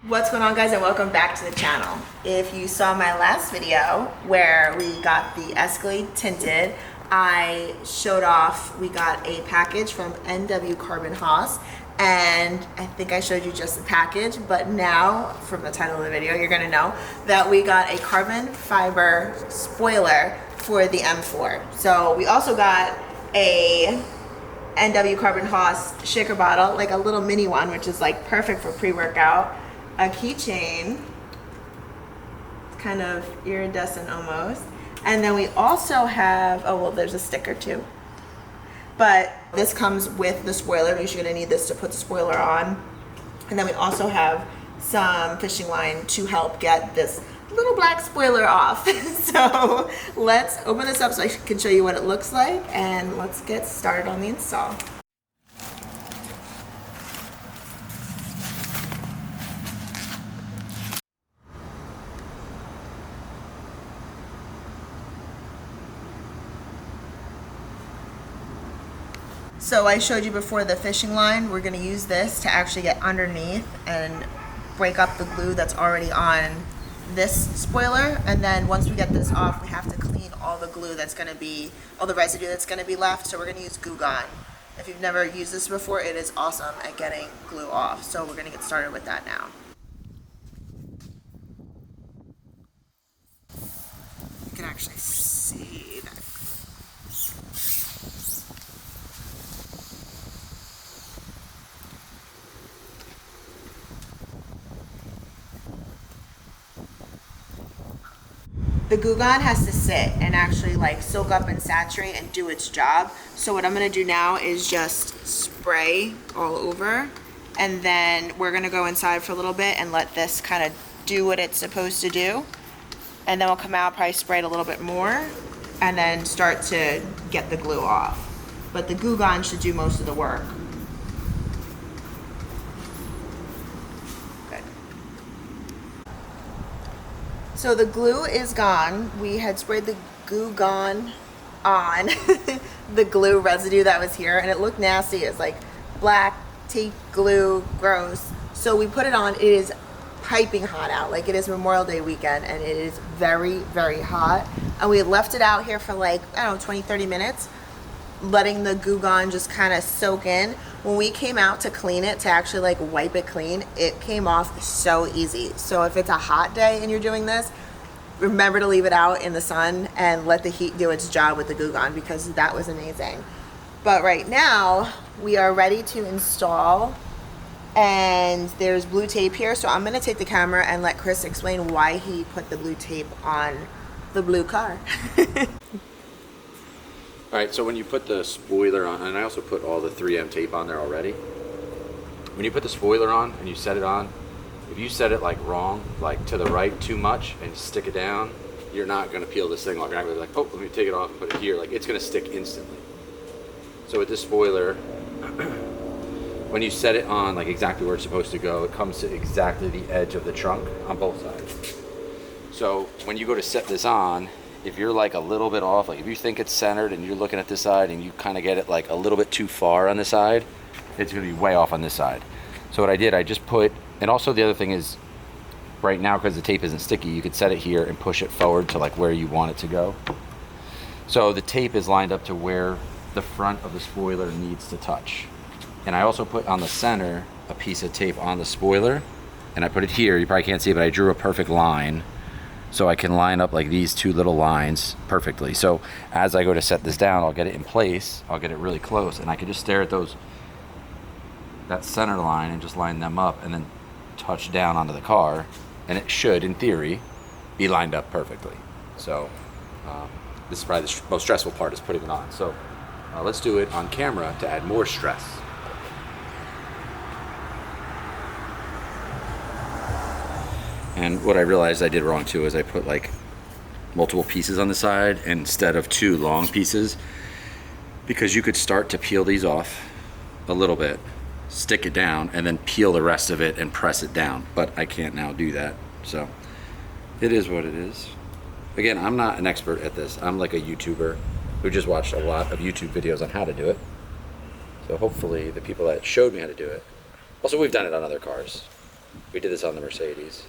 What's going on, guys, and welcome back to the channel. If you saw my last video where we got the Escalade tinted, I showed off we got a package from NW Carbon Haas, and I think I showed you just the package, but now from the title of the video you're gonna know that we got a carbon fiber spoiler for the M4. So we also got a NW Carbon Haas shaker bottle, like a little mini one, which is like perfect for pre-workout. A keychain, kind of iridescent almost, and then we also have, oh well, there's a sticker too, but this comes with the spoiler because you're gonna need this to put the spoiler on. And then we also have some fishing line to help get this little black spoiler off. So let's open this up so I can show you what it looks like, and let's get started on the install. So I showed you before the fishing line. We're gonna use this to actually get underneath and break up the glue that's already on this spoiler. And then once we get this off, we have to clean all the glue that's gonna be, all the residue that's gonna be left. So we're gonna use Goo Gone. If you've never used this before, it is awesome at getting glue off. So we're gonna get started with that now. You can actually see that. The Goo Gone has to sit and actually like soak up and saturate and do its job. So what I'm gonna do now is just spray all over, and then we're gonna go inside for a little bit and let this kind of do what it's supposed to do. And then we'll come out, probably spray it a little bit more, and then start to get the glue off. But the Goo Gone should do most of the work. So the glue is gone. We had sprayed the Goo Gone on the glue residue that was here, and it looked nasty. It's like black tape glue, gross. So we put it on. It is piping hot out. Like, it is Memorial Day weekend, and it is very, very hot. And we left it out here for like, I don't know, 20, 30 minutes, letting the Goo Gone just kind of soak in. When we came out to clean it, to actually like wipe it clean, it came off so easy. So if it's a hot day and you're doing this, remember to leave it out in the sun and let the heat do its job with the Goo Gone, because that was amazing. But right now we are ready to install, and there's blue tape here. So I'm gonna take the camera and let Chris explain why he put the blue tape on the blue car. All right, so when you put the spoiler on, and I also put all the 3M tape on there already. When you put the spoiler on and you set it on, if you set it like wrong, like to the right too much, and stick it down, you're not gonna peel this thing off. You're not gonna be like, oh, let me take it off and put it here. Like, it's gonna stick instantly. So with this spoiler, when you set it on like exactly where it's supposed to go, it comes to exactly the edge of the trunk on both sides. So when you go to set this on, if you're like a little bit off, like if you think it's centered and you're looking at this side and you kind of get it like a little bit too far on this side, it's gonna be way off on this side. So what I did, I just put, and also the other thing is, right now, because the tape isn't sticky, you could set it here and push it forward to like where you want it to go. So the tape is lined up to where the front of the spoiler needs to touch. And I also put on the center a piece of tape on the spoiler, and I put it here, you probably can't see it, but I drew a perfect line. So I can line up like these two little lines perfectly. So as I go to set this down, I'll get it in place, I'll get it really close, and I can just stare at that center line and just line them up and then touch down onto the car, and it should, in theory, be lined up perfectly. So this is probably the most stressful part, is putting it on. So let's do it on camera to add more stress. And what I realized I did wrong too is I put like multiple pieces on the side instead of two long pieces, because you could start to peel these off a little bit, stick it down, and then peel the rest of it and press it down. But I can't now do that. So it is what it is. Again, I'm not an expert at this. I'm like a YouTuber who just watched a lot of YouTube videos on how to do it. So hopefully the people that showed me how to do it. Also, we've done it on other cars. We did this on the Mercedes.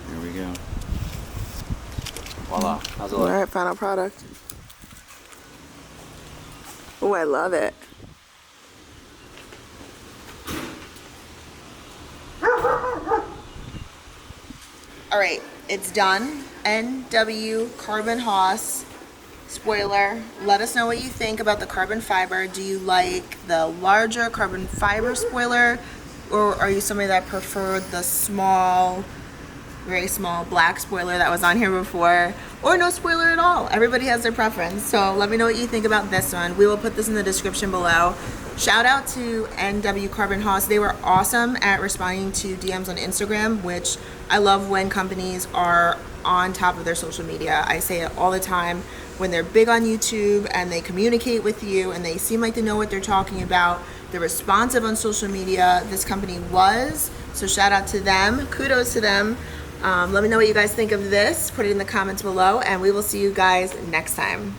There we go. Voila. How's it All look? right, final product. Oh, I love it. All right, it's done. NW Carbon Haas spoiler. Let us know what you think about the carbon fiber. Do you like the larger carbon fiber spoiler, or are you somebody that preferred the small, very small black spoiler that was on here before, or no spoiler at all? Everybody has their preference. So let me know what you think about this one. We will put this in the description below. Shout out to NW Carbon Haas. They were awesome at responding to DMs on Instagram, which I love when companies are on top of their social media. I say it all the time. When they're big on YouTube and they communicate with you and they seem like they know what they're talking about, they're responsive on social media. This company was. So shout out to them. Kudos to them. Let me know what you guys think of this. Put it in the comments below, and we will see you guys next time.